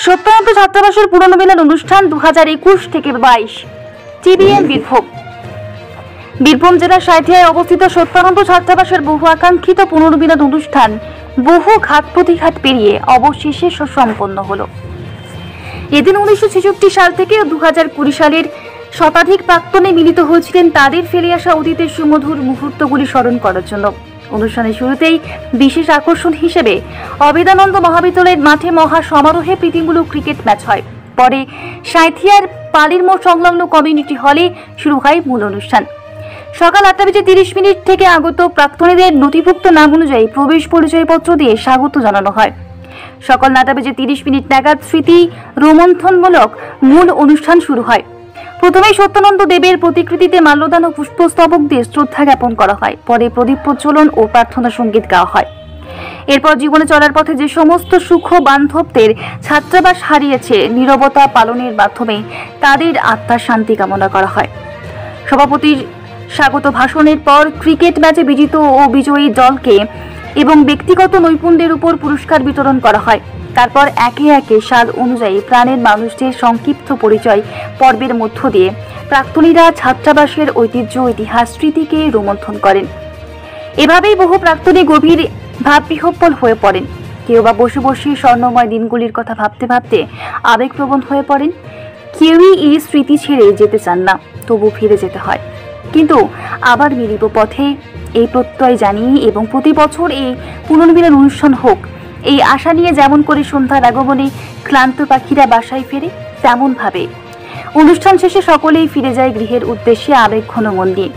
সত্যানন্দ ছাত্রাবাসের পুনর্মিলন অনুষ্ঠান 2021 থেকে 22। টিবিএন বীরভূম জেলার সাঁইথিয়ায় অবস্থিত সত্যানন্দ ছাত্রাবাসের বহু আকাঙ্ক্ষিত পুনর্মিলন অনুষ্ঠান বহু ঘাত প্রতিঘাত পেরিয়ে অবশেষে সুসম্পন্ন হলো। এদিন 1966 সাল থেকে 2020 সালের শতাধিক প্রাক্তনে মিলিত হয়েছিলেন তাদের ফেলে আসা অতীতের সুমধুর মুহূর্তগুলি স্মরণ করার জন্য। অনুষ্ঠানের শুরুতেই বিশেষ আকর্ষণ হিসেবে অবেদানন্দ মহাবিদ্যালয়ের মাঠে মহা সমারোহে প্রীতিমূলক ক্রিকেট ম্যাচ হয়। পরে সাঁইথিয়ার পালির মোড় সংলগ্ন কমিউনিটি হলে শুরু হয় মূল অনুষ্ঠান। সকাল 8:30 থেকে আগত প্রাক্তনীদের নথিভুক্ত নাম অনুযায়ী প্রবেশ পরিচয়পত্র দিয়ে স্বাগত জানানো হয়। সকাল 9:30 নাগাদ স্মৃতি রোমন্থনমূলক মূল অনুষ্ঠান শুরু হয়। প্রথমেই সত্যানন্দ দেবের প্রতিকৃতিতে মাল্যদান ও পুষ্পস্তবক দিয়ে শ্রদ্ধা জ্ঞাপন করা হয়। পরে প্রদীপ প্রজ্বলন ও প্রার্থনা সঙ্গীত গাওয়া হয়। এরপর জীবনে চলার পথে যে সমস্ত সুখ বান্ধবদের ছাত্রাবাস হারিয়েছে, নীরবতা পালনের মাধ্যমে তাদের আত্মার শান্তি কামনা করা হয়। সভাপতির স্বাগত ভাষণের পর ক্রিকেট ম্যাচে বিজিত ও বিজয়ী দলকে এবং ব্যক্তিগত নৈপুণ্যের উপর পুরস্কার বিতরণ করা হয়। তারপর একে একে সাল অনুযায়ী প্রাণের মানুষদের সংক্ষিপ্ত পরিচয় পর্বের মধ্য দিয়ে প্রাক্তনীরা ছাত্রাবাসের ঐতিহ্য, ইতিহাস, স্মৃতিকে রোমন্থন করেন। এভাবেই বহু প্রাক্তনী গভীর ভাববিহ্বল হয়ে পড়েন। কেউ বা বসে বসে স্বর্ণময় দিনগুলির কথা ভাবতে ভাবতে আবেগপ্রবণ হয়ে পড়েন। কেউই এই স্মৃতি ছেড়ে যেতে চান না, তবু ফিরে যেতে হয়। কিন্তু আবার মিলিত পথে এই প্রত্যয় জানিয়ে এবং প্রতি বছর এই পুনর্মিলন অনুষ্ঠান হোক এই আশা নিয়ে যেমন করে সন্ধ্যার আগমনে ক্লান্ত পাখিরা বাসায় ফেরে, তেমন ভাবে অনুষ্ঠান শেষে সকলেই ফিরে যায় গৃহের উদ্দেশ্যে আবেগ ঘন মন নিয়ে।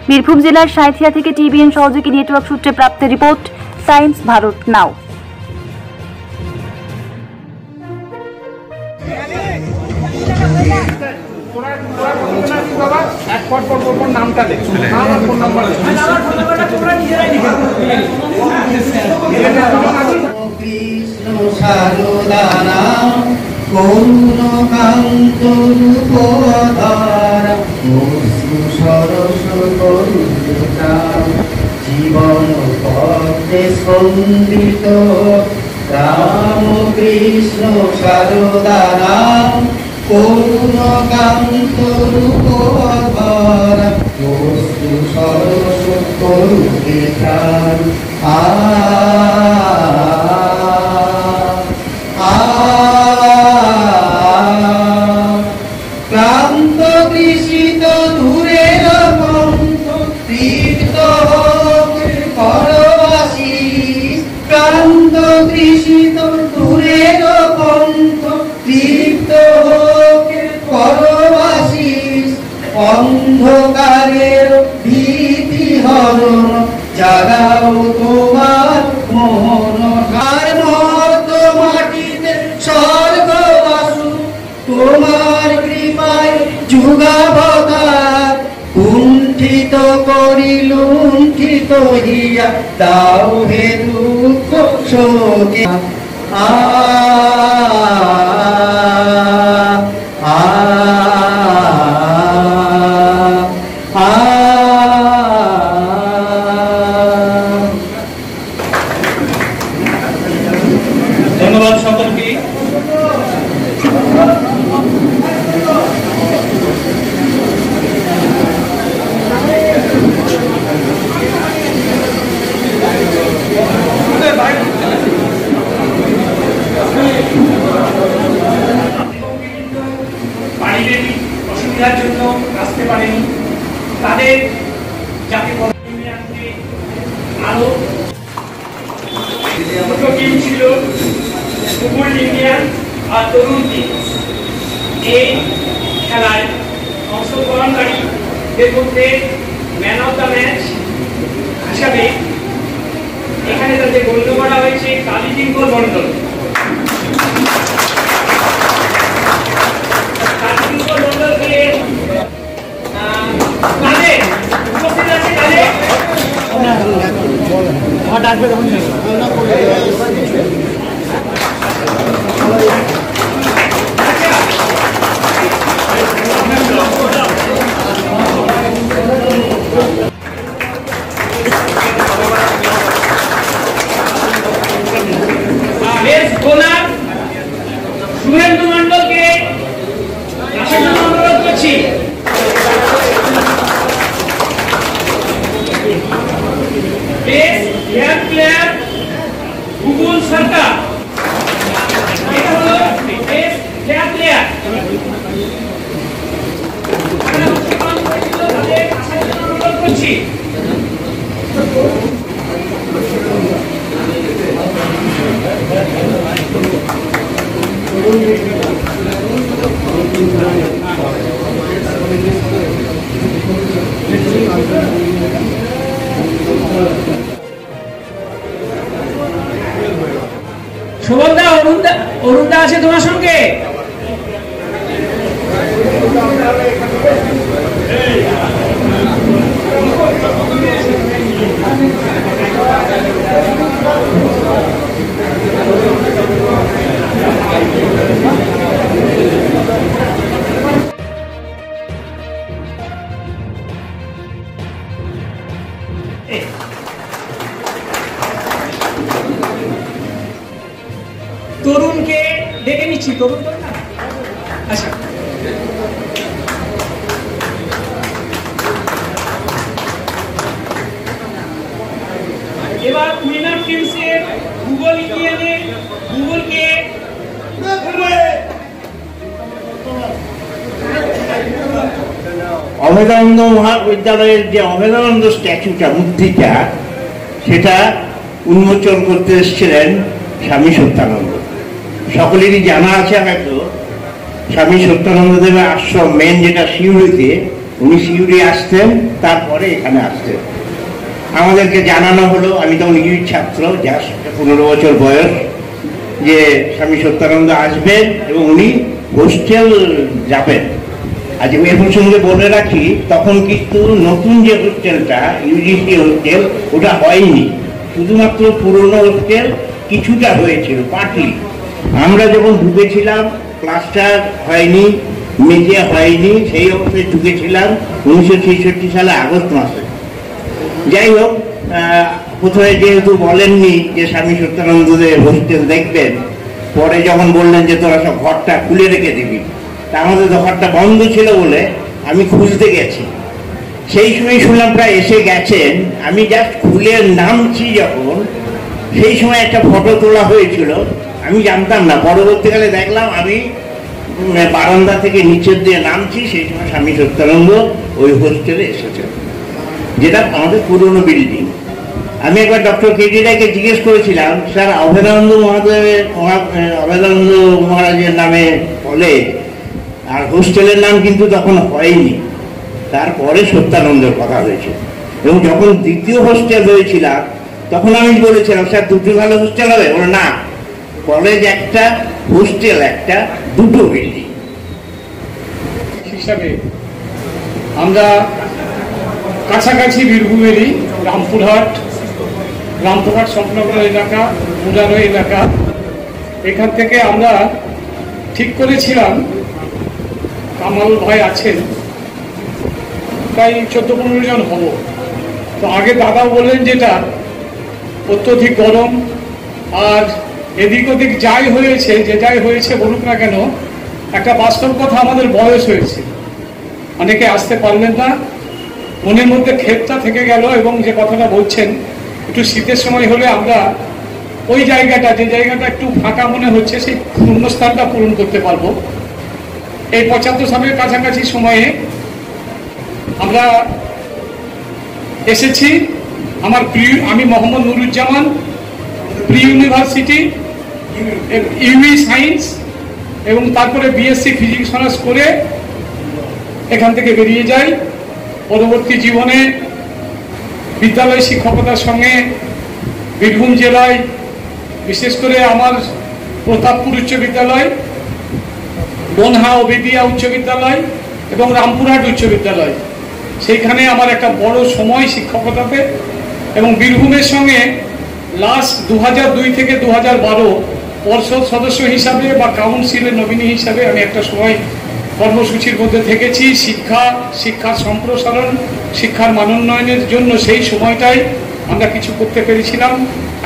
বীরভূম জেলার সাঁইথিয়া থেকে টিবিএন সহযোগী নেটওয়ার্ক সূত্রে প্রাপ্ত রিপোর্ট, টাইমস ভারত নাও। কৃষ্ণ সারদানা করুণ কান্ত রূপধারা সরস করুণা জীবন পথে স্পন্দিত রাম কৃষ্ণ সারদানা করুণ কান্ত রূপধারা সরস করুণা ক্লান্ত তৃষিত দূরের কণ্ঠ তৃপ্ত হোক পরবাসিস ক্লান্ত তৃষিত দূরের কণ্ঠ তৃপ্ত হোক পরবাসিস অন্ধকারের ভীতি হরণ জাগাও তোমার মোহন আর মর্ত মাটিতে স্বর্গবাসু তোমার কৃপায় যুগাবতার কুণ্ঠিত করি লুণ্ঠিত হিয়া দাও হে দুঃখ শোকে ধন্যবাদ সকলকে। পারিবারিক অসুবিধার জন্য আসতে পারেনি, তাদের যাতে আরো দুটো টিম ছিল, সুপুর ইন্ডিয়ান আর তরুণ টিম। এই খেলায় অংশগ্রহণকারীদের মধ্যে ম্যান অফ দ্য ম্যাচ হিসাবে এখানে তাদের গণ্য করা হয়েছে কালীটিঙ্কর মণ্ডল। কালীটিঙ্কর মণ্ডলকে কাদের উপস্থিত আছে, কাদের ডাকবে তখন Yes. শুভেন্দু মন্ডলকে আসার জন্য অনুরোধ করছি। বেস্ট হেয়ার প্লেয়ার গুগল সরকার, এটা হলো বেস্ট হেয়ার প্লেয়ার। তাদের আসার জন্য অনুরোধ করছি। শোভনদা, অরুণদা আছে তোমার সঙ্গে? তরুণকে ডেকে নিচ্ছি। তরুণ আচ্ছা, এবার উইনার টিমসের গুগল ইন্ডিয়ানে গুগলকে অভেদানন্দ মহাবিদ্যালয়ের যে অভেদানন্দ স্ট্যাচুটা, মূর্তিটা, সেটা উন্মোচন করতে এসেছিলেন স্বামী সত্যানন্দ। সকলেরই জানা আছে হয়তো, স্বামী সত্যানন্দ দেবের আশ্রম মেন যেটা সিউড়িতে, উনি সিউড়ি আসতেন, তারপরে এখানে আসতেন। আমাদেরকে জানানো হলো, আমি তখন ইউর ছাত্র, জাস্ট 15 বছর বয়স, যে স্বামী সত্যানন্দ আসবেন এবং উনি হোস্টেল যাবেন। আজ আমি এ প্রসঙ্গে বলে রাখি, তখন কিন্তু নতুন যে হোস্টেলটা, ইউজিসি হোস্টেল, ওটা হয়নি, শুধুমাত্র পুরনো হোস্টেল কিছুটা হয়েছিল, পার্টলি। আমরা যখন ঢুকেছিলাম প্লাস্টার হয়নি, মেঝে হয়নি, সেই অবস্থায় ঢুকেছিলাম 1966 সালে আগস্ট মাসে। যাই হোক, প্রথমে যেহেতু বলেননি যে স্বামী সত্যানন্দদের হোস্টেল দেখবেন, পরে যখন বললেন যে তোরা সব ঘরটা খুলে রেখে দিবি, তা আমাদের তো ঘরটা বন্ধ ছিল বলে আমি খুঁজতে গেছি। সেই সময় শুনলাম প্রায় এসে গেছেন। আমি জাস্ট খুলে নামছি যখন, সেই সময় একটা ফটো তোলা হয়েছিল, আমি জানতাম না। পরবর্তীকালে দেখলাম আমি বারান্দা থেকে নিচের দিয়ে নামছি, সেই সময় স্বামী সত্যানন্দ ওই হোস্টেলে এসেছেন, যেটা আমাদের পুরনো বিল্ডিং। আমি একবার ডক্টর কেডি রায়কে জিজ্ঞেস করেছিলাম, স্যার অভেদানন্দ মহারাজের নামে কলেজ আর হোস্টেলের নাম কিন্তু তখন হয়নি, তারপরে সত্যানন্দের কথা হয়েছে। এবং যখন দ্বিতীয় হোস্টেল হয়েছিলাম তখন আমি বলেছিলাম, স্যার দুটো ভালো হোস্টেল হবে? বলে না, কলেজ একটা, হোস্টেল একটা, দুটো বিল্ডিং। হিসাবে আমরা কাছাকাছি বীরভূমেরই রামপুরহাট সংলগ্ন এলাকা, মুরারো এলাকা, এখান থেকে আমরা ঠিক করেছিলাম, কামাল ভাই আছেন, প্রায় 14-15 জন হব। তো আগে দাদাও বললেন যেটা অত্যধিক গরম, আর এদিক ওদিক যাই হয়েছে, যেটাই হয়েছে বলুক না কেন, একটা বাস্তব কথা, আমাদের বয়স হয়েছে, অনেকে আসতে পারলেন না, মনের মধ্যে ক্ষেপটা থেকে গেল। এবং যে কথাটা বলছেন, একটু শীতের সময় হলে আমরা ওই জায়গাটা, যে জায়গাটা একটু ফাঁকা মনে হচ্ছে, সেই শূন্যস্থানটা পূরণ করতে পারবো। এই 75 সালের কাছাকাছি সময়ে আমরা এসেছি। আমি Mohammad Nuruzzaman, pre university, UE science এবং তারপরে বিএসসি ফিজিক্স অনার্স করে এখান থেকে বেরিয়ে যাই। পরবর্তী জীবনে বিদ্যালয় শিক্ষকতার সঙ্গে বীরভূম জেলায়, বিশেষ করে আমার প্রতাপপুর উচ্চ বিদ্যালয়, বনহা ও বেদিয়া উচ্চ বিদ্যালয় এবং রামপুরহাট উচ্চ বিদ্যালয়, সেইখানে আমার একটা বড় সময় শিক্ষকতাতে। এবং বীরভূমের সঙ্গে লাস্ট 2002 থেকে 2012 পর্ষদ সদস্য হিসাবে বা কাউন্সিলের নমিনি হিসাবে আমি একটা সময় কর্মসূচির মধ্যে থেকেছি। শিক্ষার সম্প্রসারণ, শিক্ষার মানোন্নয়নের জন্য সেই সময়টাই আমরা কিছু করতে পেরেছিলাম।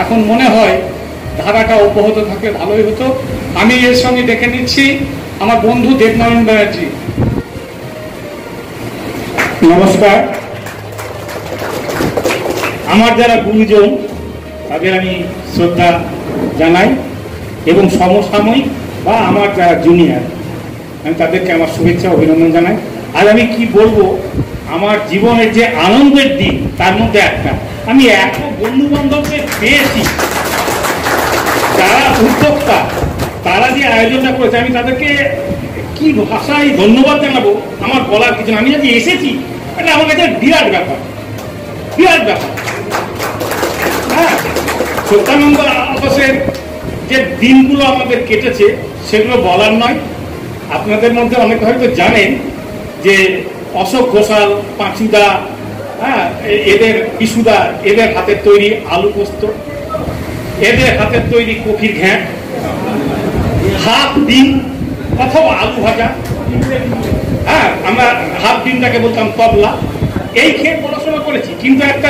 এখন মনে হয় ধারাটা অব্যাহত থাকলে ভালোই হতো। আমি এর সঙ্গে ডেকে নিচ্ছি আমার বন্ধু দেবনারায়ণ ব্যানার্জি। নমস্কার। আমার যারা গুরুজন তাদের আমি শ্রদ্ধা জানাই এবং সমসাময়িক বা আমার যারা জুনিয়র আমি তাদেরকে আমার শুভেচ্ছা অভিনন্দন জানাই। আর আমি কি বলবো, আমার জীবনের যে আনন্দের দিন তার মধ্যে একটা, আমি এত বন্ধু বান্ধবদের পেয়েছি যারা উদ্যোক্তা, তারা যে আয়োজনটা করেছে আমি তাদেরকে কি ভাষায় ধন্যবাদ জানাবো আমার বলার কিছু না। আমি যদি এসেছি এটা আমার কাছে বিরাট ব্যাপার, বিরাট ব্যাপার। হ্যাঁ, সত্যানন্দ আবাসের যে দিনগুলো আমাদের কেটেছে সেগুলো বলার নয়। আপনাদের মধ্যে অনেকে হয়তো জানেন যে অশোক ঘোষাল, পাঁচুদা, হ্যাঁ, এদের বিশুদা, এদের হাতের তৈরি আলু পোস্ত, এদের হাতের তৈরি কফির ঘ্যাঁট, হাফ ডিম অথবা আলু ভাজা, হ্যাঁ, আমরা হাফ ডিমটাকে বলতাম তবলা, এই খেয়ে পড়াশোনা করেছি। কিন্তু একটা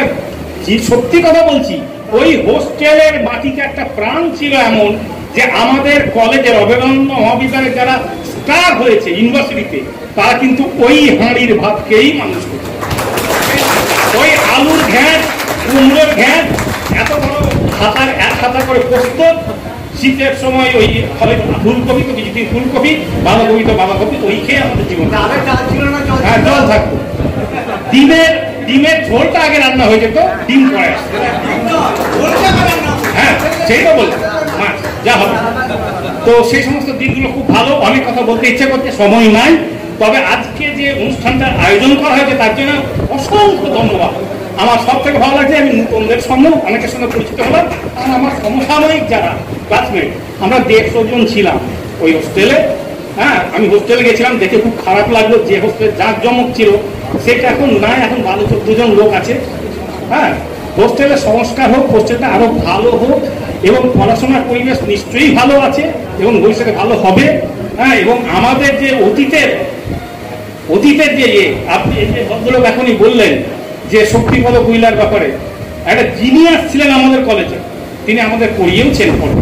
সত্যি কথা বলছি, ওই হোস্টেলের মাটিতে একটা প্রাণ ছিল এমন যে আমাদের কলেজের অভয়ারণ্য মহাবিদ্যালয়ে যারা স্টার হয়েছে ইউনিভার্সিটিতে, তারা কিন্তু ওই হাঁড়ির ভাতকেই মানুষ করছে। ওই আলুর ঘ্যাঁট, কুমড়োর ঘ্যাঁট, এত বড় এক হাতা করে পোস্ত, শীতের সময় ওই ফুলকপি তো কিছুদিন ফুলকপি, বাঁধাকপি তো বাঁধাকপি, ওই খেয়ে আমাদের জীবন। হ্যাঁ, জল থাকতো। ডিমের ঝোলটা আগে রান্না হয়ে যেত, ডিম পরে আসতো। হ্যাঁ, সেই তো বললাম, যা হবে। তো সেই সমস্ত দিনগুলো খুব ভালো। অনেক কথা বলতে ইচ্ছে করতে সময় নাই, তবে আজকে যে অনুষ্ঠানটার আয়োজন করা হয়েছে তার জন্য অসংখ্য ধন্যবাদ। আমার সব থেকে ভালো লাগছে আমি নতুনদের সঙ্গেও অনেকের সঙ্গে পরিচিত হলাম। আর আমার সমসাময়িক যারা ক্লাসমেট, আমরা 150 জন ছিলাম ওই হোস্টেলে। হ্যাঁ, আমি হোস্টেলে গেছিলাম, দেখে খুব খারাপ লাগলো। যে হোস্টেলে জাঁকজমক ছিল সেটা এখন নাই, এখন 12-14 জন লোক আছে। হ্যাঁ, হোস্টেলের সংস্কার হোক, হোস্টেলটা আরো ভালো হোক এবং পড়াশোনার পরিবেশ নিশ্চয়ই ভালো আছে এবং ভবিষ্যতে ভালো হবে। হ্যাঁ, এবং আমাদের যে অতীতের যে আপনি এই যে ভদ্রলোক এখনই বললেন যে শক্তিপদ কুইলার ব্যাপারে, একটা জিনিয়াস ছিলেন আমাদের কলেজে, তিনি আমাদের পড়িয়েওছেন পরে।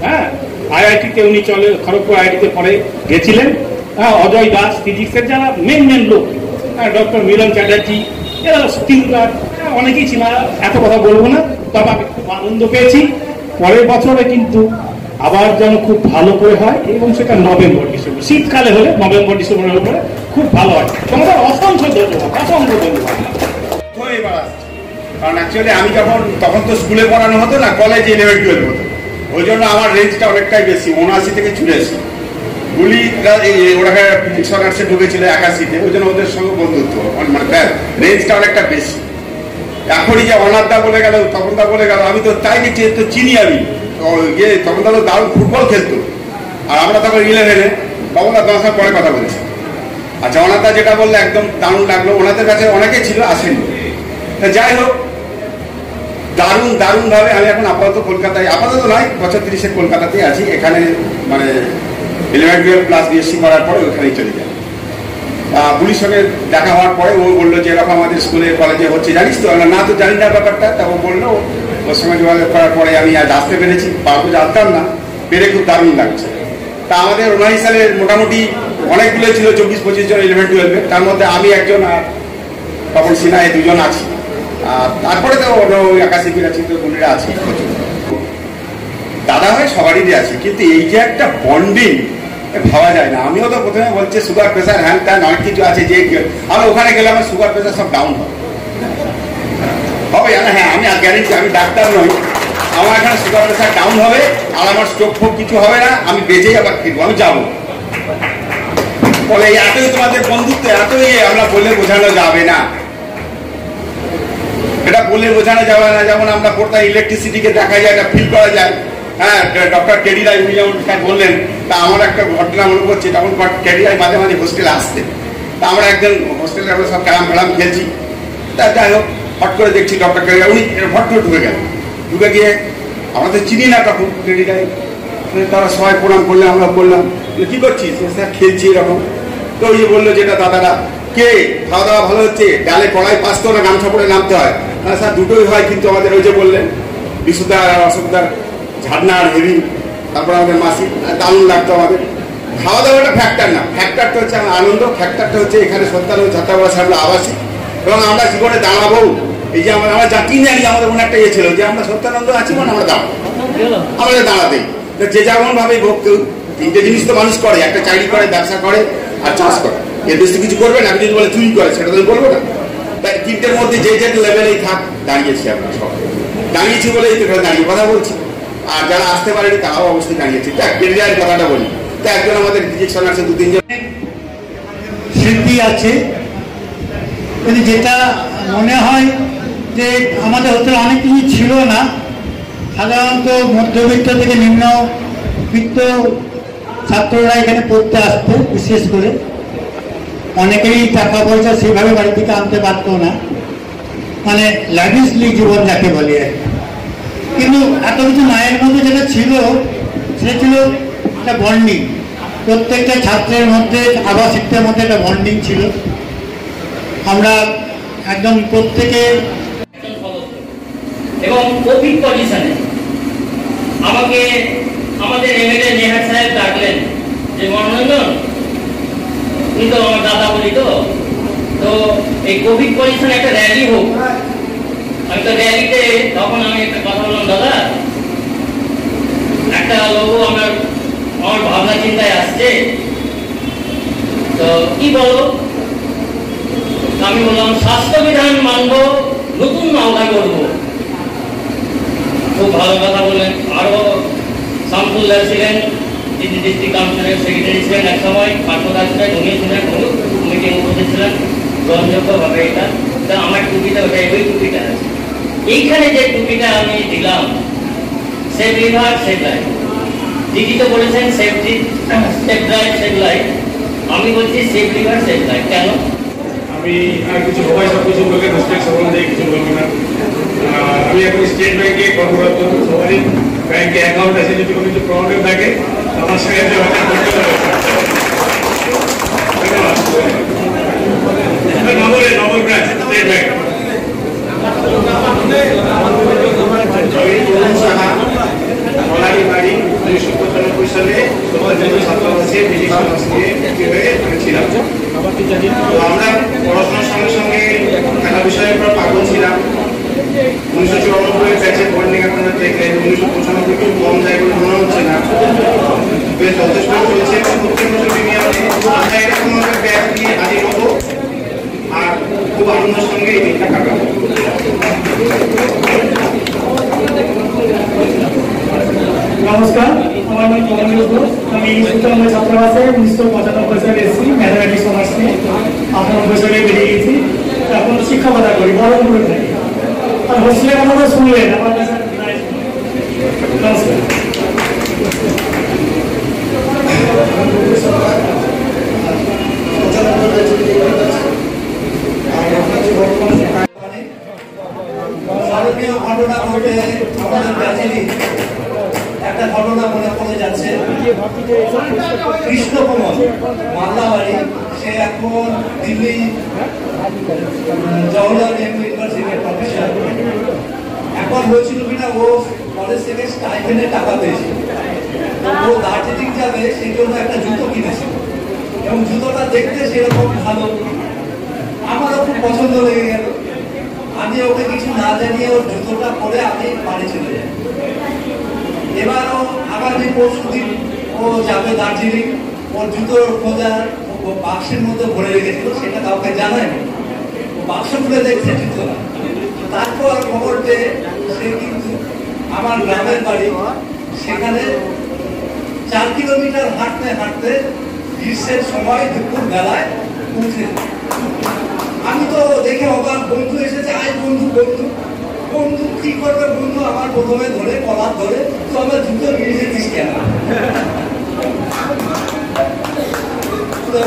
হ্যাঁ, আইআইটিতে উনি খড়গপুর আইআইটিতে পরে গেছিলেন। হ্যাঁ, অজয় দাস, ফিজিক্সের যারা মেন লোক, হ্যাঁ, ডক্টর মিলন চ্যাটার্জি, এরা স্টিলকার, অনেকেই ছিল। এত কথা বলবো না, তবে আমি খুব আনন্দ পেয়েছি। পরের বছরে কিন্তু আবার যেন খুব ভালো করে হয় এবং সেটা নভেম্বর ডিসেম্বর, শীতকালে হলে নভেম্বর ডিসেম্বর হলে খুব ভালো হয়। তোমাদের অসংখ্য ধন্যবাদ, অসংখ্য ধন্যবাদ। কারণ অ্যাকচুয়ালি আমি তখন তো স্কুলে পড়ানো হতো না, কলেজে 11-12 হতো। ওই জন্য আমার রেঞ্জটা অনেকটাই বেশি, 79 থেকে 84। গুলিরা ওরা ফিজিক্স অনার্সে ঢুকেছিল 81-তে, ওই জন্য ওদের সঙ্গে বন্ধুত্ব, মানে রেঞ্জটা অনেকটা বেশি। এখনই যে অনারদা বলে গেল, তপনদা বলে গেল, আমি তো তাই তো চিনি। আমি তপনদা তো দারুণ ফুটবল খেলতো, আর আমরা তখন 11-এ। তপনদা তোমার সঙ্গে পরে কথা বলেছি। আচ্ছা, অনারদা যেটা বললে একদম দারুণ লাগলো। ওনাদের কাছে অনেকে ছিল, আসেনি। যাই হোক, দারুণ ভাবে আমি এখন আপাতত কলকাতায়, আপাতত নয়, বছর 30 কলকাতাতেই আছি। এখানে মানে 11-12 প্লাস বিএসসি করার পরে ওখানেই চলে যায়। পুলিশ সঙ্গে দেখা হওয়ার পরে ও বললো যে এরকম আমাদের স্কুলে কলেজে হচ্ছে, জানিস তো? না, তো জানি না ব্যাপারটা। তা ও বললো, ওর সঙ্গে যোগাযোগ করার পরে আমি আজ আসতে পেরেছি। পারবো জানতাম না, পেরে খুব দারুণ লাগছে। তা আমাদের 19 সালে মোটামুটি অনেকগুলো ছিল, 24-25 জন 11-12-এ। তার মধ্যে আমি একজন আর তপন সিনহা, এই দুজন আছি। আর তারপরে তো 81-82 তো গুলিরা আছি। দাদা ভাই সবারই আছে, কিন্তু এই যে একটা বন্ডিং ভাবা যায় না। আমিও তো প্রথমে বলছি সুগার প্রেশার হ্যান ত্যান অনেক কিছু আছে, যে আমি ওখানে গেলে আমার সুগার প্রেশার সব ডাউন হবে। হ্যাঁ, আমি গ্যারেন্টি, আমি ডাক্তার নই, আমার এখানে সুগার প্রেশার ডাউন হবে আর আমার স্ট্রোক ফোক কিছু হবে না। আমি বেঁচেই আবার ফিরবো, আমি যাবো। বলে এতই তোমাদের বন্ধুত্ব, এতই আমরা বলে বোঝানো যাবে না, এটা বলে বোঝানো যাবে না। যেমন আমরা পড়তাম ইলেকট্রিসিটিকে দেখা যায়, এটা ফিল করা যায়। হ্যাঁ, ডক্টর কেডি রায় উনি যেমন বললেন, তা আমার একটা ঘটনা মনে করছে। তখন কেডি রায় মাঝে মাঝে হোস্টেলে আসতেন। তা আমরা একজন হোস্টেলে আমরা সব ক্যারাম ফেরাম খেলছি। তা যাই হোক, হট করে দেখছি ডক্টর কেডি রায় উনি হট করে ঢুকে গেলেন। ঢুকে গিয়ে আমরা তো চিনি না তখন কেডি রায়, তারা সবাই প্রণাম করলে, আমরা বললাম কি করছিস? স্যার খেলছি এরকম। তো ওই যে বললো যেটা দাদারা, কে খাওয়া দাওয়া ভালো হচ্ছে, ডালে কড়াই পাসতো না, গামছা পরে নামতে হয়? স্যার দুটোই হয়, কিন্তু আমাদের ওই যে বললেন বিশুদ্ধা আর অশোকদার ঝাড়না আর হেভি, তারপর আমাদের মাসি, দারুণ লাগতো আমাদের। খাওয়া দাওয়াটা ফ্যাক্টর না, ফ্যাক্টরটা হচ্ছে আমার আনন্দ, ফ্যাক্টরটা হচ্ছে এখানে সত্যানন্দ ছাত্রাবাস আমরা আবাসিক এবং আমরা জীবনে দাঁড়াবো। এই যে আমরা যা কিনে আনি, আমাদের মনে একটা ইয়ে ছিল যে আমরা সত্যানন্দ আছি মানে আমরা দাঁড়াবো, আমাদের দাঁড়াতেই। যে যেমন ভাবেই ভোগ, কেউ তিনটে জিনিস তো মানুষ করে, একটা চাকরি করে, ব্যবসা করে আর চাষ করে, এর বেশি কিছু করবে না। আমি যদি বলে চুরি করে, সেটা তো বলবো না। তাই তিনটের মধ্যে যে যে লেভেলেই থাক, দাঁড়িয়েছি আমরা সব, দাঁড়িয়েছি বলেই তো এখানে দাঁড়িয়ে কথা বলছি। আর যারা আসতে পারেনি তারাও অবশ্যই দাঁড়িয়েছে। কেরিয়ারের কথাটা বলি, তা একজন আমাদের ডিজেকশন আছে, 2-3 জন স্মৃতি আছে, কিন্তু যেটা মনে হয় যে আমাদের হোটেলে অনেক কিছু ছিল না। সাধারণত মধ্যবিত্ত থেকে নিম্নবিত্ত ছাত্ররা এখানে পড়তে আসতো, বিশেষ করে অনেকেরই টাকা পয়সা সেভাবে বাড়ি থেকে আনতে পারতো না, মানে লাভিশলি জীবন যাকে বলে। কিন্তু এত কিছু মায়ের মধ্যে যেটা ছিল, সেটা ছিল একটা বন্ডিং। প্রত্যেকটা ছাত্রের মধ্যে, আবাসিকদের মধ্যে একটা বন্ডিং ছিল। আমরা একদম প্রত্যেকে এবং কোভিড পজিশনে আমাকে আমাদের এমএলএ নেহার সাহেব ডাকলেন যে মনোরঞ্জন, তুমি তো আমার দাদা বলি, তো এই কোভিড পজিশনে একটা র্যালি হোক। আমি তো র্যালিতে তখন আমি একটা কথা বললাম, দাদা একটা লোক আমার ভাবনা চিন্তায় আসছে, তো কি বলো? আমি বললাম স্বাস্থ্যবিধান মানব, নতুন মামলা করবো। খুব ভালো কথা বললেন। আরো শামসুল্লাহ ছিলেন, যিনি ডিস্ট্রিক্ট কাউন্সিলের সেক্রেটারি ছিলেন এক সময়, পার্থদাস উনিও ছিলেন, মিটিং বসেছিলেন গ্রহণযোগ্যভাবে। এটা আমার টুপিটা, ওটাই ওই টুপিটা আছে। এইখানে যে টুপিটা আমি দিলাম, সেভ লিভার সেভ লাইফ, দিদি তো বলেছেন safety save drive save life, আমি বলছি সেভ লিভার সেভ লাইফ। কেন? আমি আর কিছু সবাই সব কিছু লোকের রেসপেক্ট সম্বন্ধে কিছু বলবো না। আমি এখন স্টেট ব্যাংকে কর্মরত, সবারই ব্যাংকে অ্যাকাউন্ট আছে, যদি কোনো কিছু প্রবলেম থাকে আমার সঙ্গে যোগাযোগ করতে হবে। নগর ব্রাঞ্চ স্টেট ব্যাংক। বাড়ি 1995 সালে ছাত্রাবাসে ছিলাম। আমরা পড়াশোনার সঙ্গে সঙ্গে খেলা বিষয়ের উপর পাগল ছিলাম। 1994 ব্যাচের বন্ডিং আপনারা দেখলেন, 1995 খুব কম যায় বলে মনে হচ্ছে না, বেশ যথেষ্ট চলছে। প্রত্যেক বছর আমরা এরকম একটা ব্যাচ নিয়ে হাজির হবো আর খুব আনন্দের সঙ্গে এই দিনটা কাটাবো। নমস্কার, আমার নাম কমল ঘোষ। আমি সত্যানন্দ ছাত্রাবাসে 1995 সালে এসেছি, ম্যাথামেটিক্স অনার্স নিয়ে। 98 সালে বেরিয়ে গেছি, এখন শিক্ষকতা করি বহরমপুরে থাকি। আর হোস্টেলের কথা তো শুনলেন, আমার কাছে নমস্কার। ঘটনা ঘটে আমাদের ব্যাচেরই একটা ঘটনা মনে পড়ে যাচ্ছে। কৃষ্ণকুমার মাল্লাবাড়ি, সে এখন দিল্লি জওহরলাল নেহরু ইউনিভার্সিটির প্রফেসর। এখন হয়েছিল কিনা, ও কলেজ থেকে স্টাইপেন্ডের টাকা পেয়েছিল, ও দার্জিলিং যাবে সেই জন্য একটা জুতো কিনেছিল এবং জুতোটা দেখতে সেরকম ভালো, আমারও খুব পছন্দ লেগে গেল। আমি ওকে কিছু না জানিয়ে ওর জুতোটা পরে আমি বাড়ি চলে যাই। এবারও আগামী পরশুদিন ও যাবে দার্জিলিং, ওর জুতোর খোঁজা ও বাক্সের মধ্যে ভরে রেখেছিল, সেটা কাউকে জানায়নি। ও বাক্স খুলে দেখছে জুতো না। তারপর খবর পেয়ে সে কিন্তু আমার গ্রামের বাড়ি, সেখানে 4 কিলোমিটার হাঁটতে হাঁটতে গ্রীষ্মের সময় দুপুর বেলায় পৌঁছে। আমি তো দেখে অবাক, বন্ধু এসেছে, আয় বন্ধু বন্ধু বন্ধু কি করবে বন্ধু? আমার প্রথমে ধরে কলার ধরে, তো আমার জুতো নিয়ে যেতিস কেন?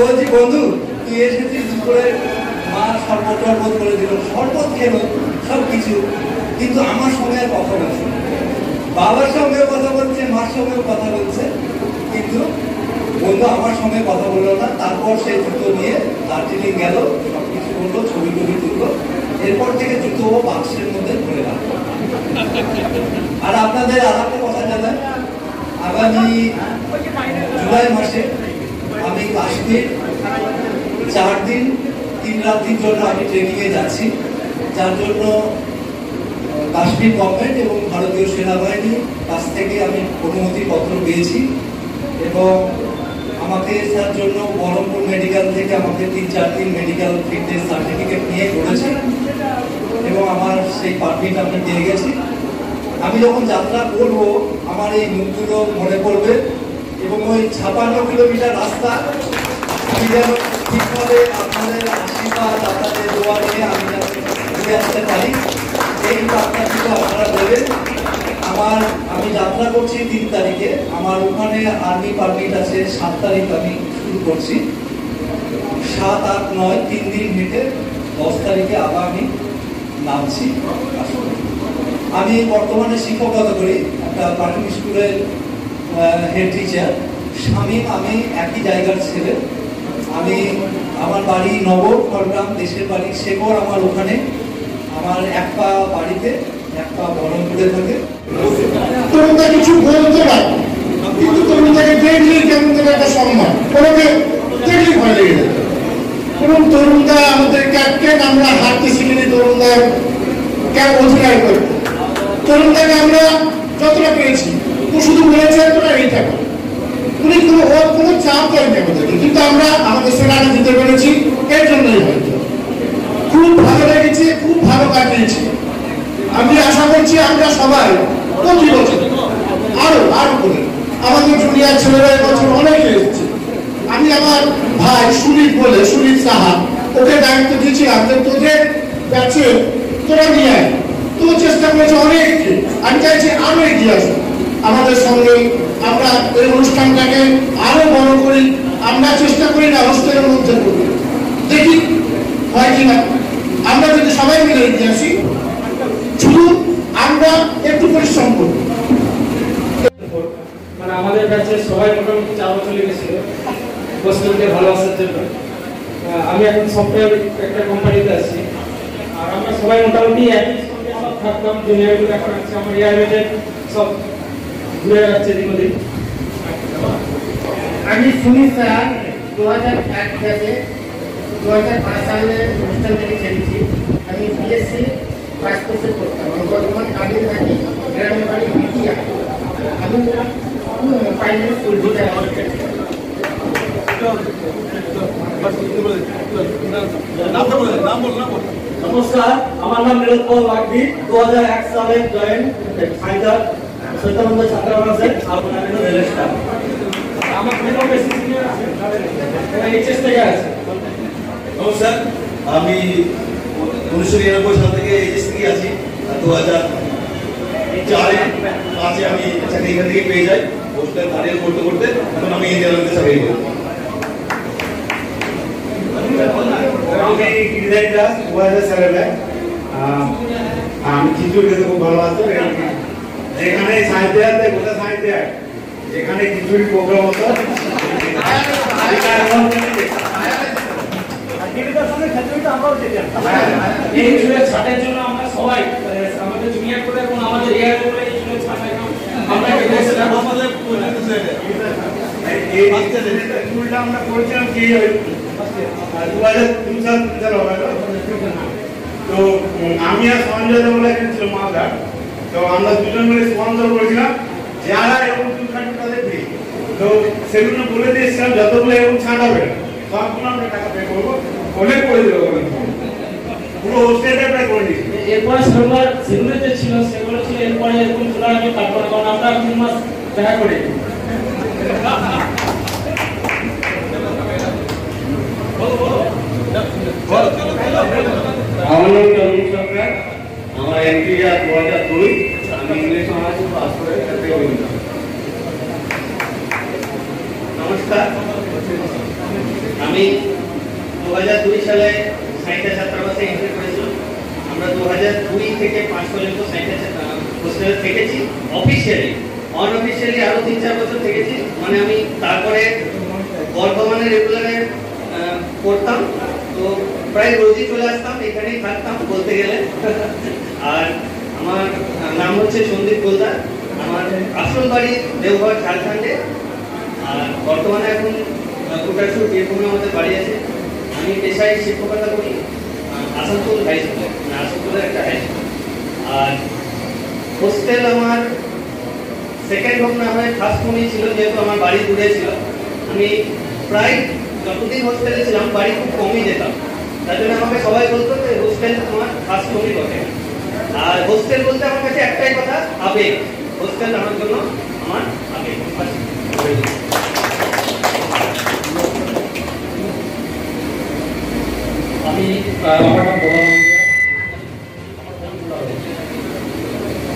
বলছি বন্ধু তুই এসেছিস দুপুরে, মা শরবত টরবত করে দিল, শরবত খেলো সব কিছু, কিন্তু আমার সঙ্গে কথা বলছে, বাবার সঙ্গেও কথা বলছে, মার সঙ্গেও কথা বলছে, কিন্তু বন্ধু আমার সঙ্গে কথা বললো না। তারপর সেই জুতো নিয়ে দার্জিলিং গেল, সবকিছু বললো, ছবি টবি তুললো, এরপর থেকে জুতো বাক্সের মধ্যে ভরে রাখবো। আর আপনাদের আর একটা কথা জানাই, আগামী জুলাই মাসে আমি কাশ্মীর 4 দিন 3 রাত্রির জন্য আমি ট্রেনিংয়ে যাচ্ছি, যার জন্য কাশ্মীর গভর্নমেন্ট এবং ভারতীয় সেনাবাহিনীর কাছ থেকে আমি অনুমতিপত্র পেয়েছি এবং আমাকে তার জন্য বহরমপুর মেডিকেল থেকে আমাকে 3-4 দিন মেডিকেল ফিটনেস সার্টিফিকেট নিয়ে করেছে এবং আমার সেই পারমিট আমি পেয়ে গেছি। আমি যখন যাত্রা করবো আমার এই মুখগুলো মনে পড়বে এবং ওই 56 কিলোমিটার রাস্তা আমি যেন ঠিকভাবে আপনাদের আশীর্বাদ আপনাদের দোয়া নিয়ে আমি যেন ঘুরে আসতে পারি, এই প্রার্থনাটুকু আপনারা দেবেন। আমি যাত্রা করছি 3 তারিখে, আমার ওখানে আর্মি পারমিট আছে 7 তারিখ আমি শুরু করছি, 7, 8, 9 3 দিন হেঁটে 10 তারিখে আবার আমি নামছি। আমি বর্তমানে শিক্ষকতা করি, একটা প্রাথমিক স্কুলের হেড টিচার। স্বামী আমি একই জায়গার ছেলে। আমার বাড়ি নগর খড়গ্রাম, দেশের বাড়ি শেখর আমার ওখানে। আমার এক পা বাড়িতে, এক পা বহরমপুরে থাকে। তরুণরা কিছু বলতে পারে কিন্তু তরুণটাকে দেখলে কেমন যেন একটা সম্মান, ওনাকে দেখলে ভয় লেগে যেত। এবং তরুণরা আমাদের ক্যাপ্টেন, আমরা হাঁটতে শিখিনি তরুণরা অধিকার করে। তরুণটাকে আমরা যতটা পেয়েছি ও শুধু বলেছে তোরা এইটা কর, উনি কোনো চাপ করেনি আমাদেরকে, কিন্তু আমরা আমাদের সেনাটা দিতে পেরেছি, এর জন্যই হয়তো খুব ভালো লেগেছে, খুব ভালো কাটিয়েছি। আমি আশা করছি আমরা সবাই প্রতি বছর আরো করে আমাদের জুনিয়র ছেলেরা এবছর অনেকে এসেছে। আমি আমার ভাই সুনীল সাহা, ওকে দায়িত্ব দিয়েছিলাম যে তোদের ব্যাচে তোরা নিয়ে আয়, তো চেষ্টা করেছে অনেককে। আমি চাইছি আরো এগিয়ে আসো আমাদের সঙ্গে, আমরা এই অনুষ্ঠানটাকে আরো বড় করি। আমরা চেষ্টা করি না হোস্টেলের মধ্যে করি, দেখি হয় কিনা। আমরা যদি সবাই মিলে এগিয়ে আসি, শুধু আমরা একটু পরিশ্রম করি। মানে আমাদের কাছে সবাই মোটামুটি 4 বছর লেগেছিল হোস্টেলকে ভালোবাসার জন্য। আমি এখন সফটওয়্যার একটা কোম্পানিতে আছি, আর আমরা সবাই মোটামুটি একই সঙ্গে সব থাকতাম। জুনিয়রগুলো এখন আছে, আমার রিয়ারমেন্টের সব ঘুরে যাচ্ছে এদিক ওদিক। আমি সুনীল স্যার 2001 ব্যাচে 2005 সালে অনুষ্ঠান থেকে ছেড়েছি। আমি বিএসসি পাস কোর্সে করতাম। বর্তমান কাজে থাকি, গ্রামের বাড়ি বিটিয়া। আমি প্রাইমারি স্কুল টিচার। নমস্কার, আমার নাম নীরোৎপল বাগদি। 2001 সালে জয়েন ফাইটার সৈতানন্দ ছাত্রাবাসে আপনার রেলের স্টাফ। আমার কোনো বেশি সিনিয়র আছে, এইচএস থেকে আছে। নমস্কার, আমি 1999 সাল থেকে এইচএস থেকে আছি। 2004-5 আমি চাকরি এখান থেকে পেয়ে যাই। হোস্টেল কারিয়ার করতে করতে এখন আমি ইন্ডিয়ান আর্মিতে চাকরি করি। আমি ডিজাইন ক্লাস 2007 ব্যাচ। আমি খিচুড়ি খেতে খুব ভালোবাসি। যেখানে সায়েন্স দেয় গোটা সায়েন্স দেয়, যেখানে খিচুড়ি প্রোগ্রাম হতো এই চুলের ছাটের জন্য আমরা সবাই আমাদের জুনিয়র করে এবং আমাদের রিয়ার করে এই চুলের ছাট আমরা করেছিলাম। আমাদের এই স্কুলটা আমরা করেছিলাম কি 2003 সাল হবে। তো আমি আর সঞ্জয় বলে ছিল মালদা। তো আমরা দুজন মিলে স্পন্সর করেছিলাম, যারা এরকম চুল কাটবে তাদের ফ্রি। তো সেগুলো বলে দিয়েছিলাম যতগুলো এরকম ছাড় হবে সবগুলো আমরা টাকা পে করবো, অনেক করে দেবো, পুরো হোস্টেলটা প্রায় করে দিই। এরপরে সেগুলো যে ছিল সেগুলো ছিল এরপরে এরকম চুলা আমি কাটবো না, কারণ আমরা 3 মাস দেখা করি। আমার নাম চন্দ্র সরকার। আমার এন্ট্রি 2002। আমি ইংলিশ অনার্স পাস করে নমস্কার, আমি 2002 সালে সাহিত্য ছাত্রাবাসে এন্ট্রি করেছিলাম। আমরা 2002 থেকে 5 পর্যন্ত সাহিত্য হোস্টেলে থেকেছি অফিসিয়ালি। অনঅফিসিয়ালি আরো 3-4 বছর থেকেছি। মানে আমি তারপরে বর্ধমানে রেগুলারে পড়তাম। তো প্রায় রোজই চলে আসতাম, এখানেই থাকতাম বলতে গেলে। আর আমার নাম হচ্ছে সন্দীপ গোলদার, আমার আসল বাড়ি দেওঘর ঝাড়খণ্ডে, আর বর্তমানে এখন কোটারপুর বীরভূমে আমাদের বাড়ি আছে। আমি পেশায় শিক্ষকতা করি আসানসোল হাই স্কুলে, আসানসোলের একটা হাই স্কুল। আর হোস্টেল আমার সেকেন্ড হোম না হয় ফার্স্ট হোমই ছিল, যেহেতু আমার বাড়ি দূরে ছিল। আমি প্রায় যতদিন হোস্টেলে ছিলাম বাড়ি খুব কমই যেতাম, তার জন্য আমাকে সবাই বলতো যে হোস্টেল আমার ফার্স্ট হোমই বটে। আর হোস্টেল বলতে আমার কাছে একটাই কথা, আবেগ। হোস্টেল আমার জন্য আমার আবেগ। আমি আমার নাম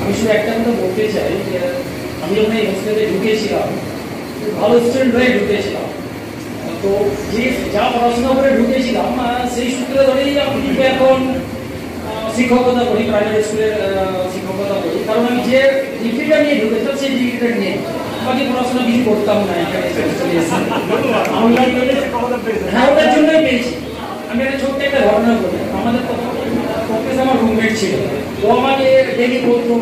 আমি শুধু একটা কথা বলতে চাই যে আমি যখন এই হোস্টেলে ঢুকেছিলাম, ভালো স্টুডেন্ট হয়ে ঢুকেছিলাম, তো যে যা পড়াশোনা করে ঢুকেছিলাম সেই সূত্রে ধরেই আমি কিন্তু এখন শিক্ষকতা করি, প্রাইমারি স্কুলের শিক্ষকতা করি। কারণ আমি যে ডিগ্রিটা নিয়ে ঢুকেছিলাম সেই ডিগ্রিটা নিয়ে বাকি পড়াশোনা কিছু করতাম না। হ্যাঁ, ওটার জন্যই পেয়েছি। আমি একটা ছোট্ট একটা ঘটনা বলি। আমাদের প্রফেসর আমার রুমমেট ছিল, ও আমাকে ডেলি বলতো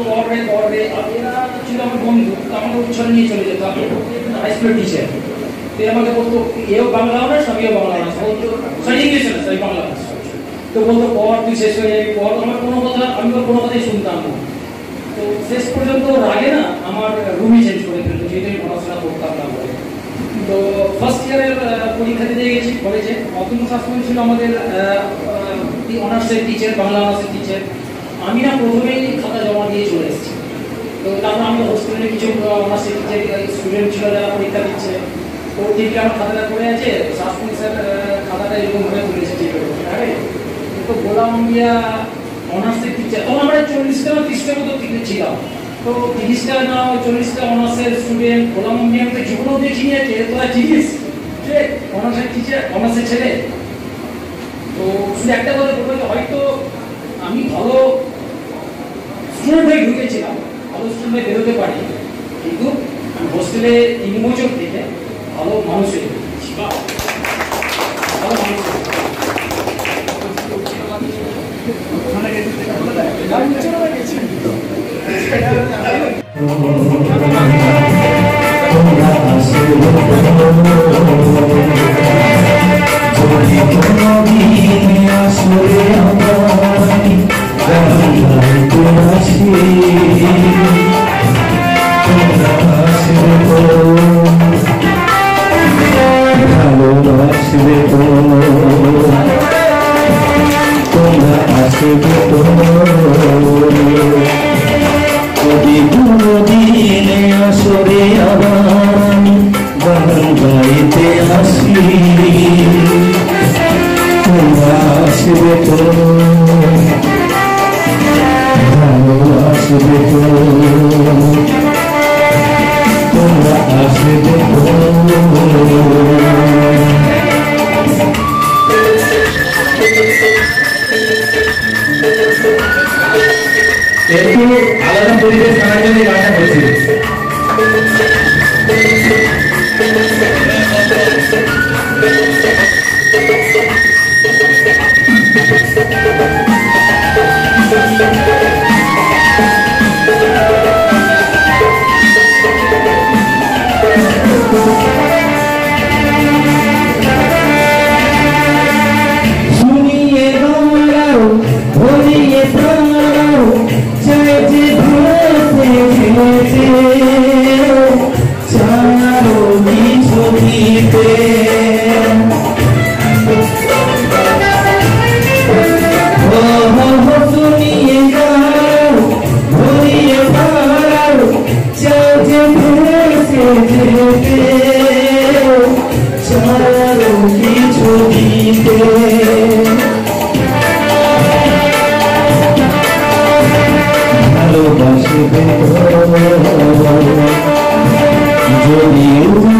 পড়ে এরা ছিল আমার বন্ধু, আমাকে উচ্ছলে নিয়ে চলে যেত। আমি হাই স্কুলের টিচার, তো আমাকে বলতো এও বাংলা অনার্স আমিও বাংলা অনার্স, বলতো সরি ইংলিশ অনার্স আমি বাংলা অনার্স। তো বলতো পড়, তুই শেষ হয়ে যাবি, পড়। আমার কোনো কথা, আমি কোনো কথাই শুনতাম না। তো শেষ পর্যন্ত আগে না আমার রুমই চেঞ্জ করে ফেলতো, যেহেতু আমি পড়াশোনা করতাম না বলে। তো ফার্স্ট ইয়ারের পরীক্ষা দিতে গেছি কলেজে। অতুল শাস্ত্রী ছিল আমাদের অনার্সের টিচার, বাংলা অনার্সের টিচার। আমি না প্রথমেই খাতা জমা দিয়ে চলে এসেছি। তো তারপর আমি হোস্টেলে কিছু অনার্সের টিচার স্টুডেন্ট ছিল যারা পরীক্ষা দিচ্ছে, তো ঠিক আমার খাতাটা পড়ে আছে, শাস্ত্রী স্যার খাতাটা এরকমভাবে তুলেছে ঠিক আছে। তো গোলাম আম্বিয়া অনার্সের টিচার, তখন আমরা 40টা না 30টার মতো ছিলাম। তো 30টা না 40টা অনার্সের স্টুডেন্ট, গোলাম আম্বিয়া আমি তো জীবনেও দেখিনি আছে, তোরা চিনিস যে অনার্সের টিচার, অনার্সের ছেলে। তো শুধু একটা কথা বলবো যে হয়তো আমি ভালো স্টুডেন্ট হয়ে ঢুকেছিলাম, ভালো স্টুডেন্ট হয়ে বেরোতে পারি, কিন্তু আমি হোস্টেলে 3 বছর থেকে ভালো মানুষ হয়ে গেছি, ভালো মানুষ। একটু আলাদা পরিবেশ আনার জন্য গানটা করছি। যদি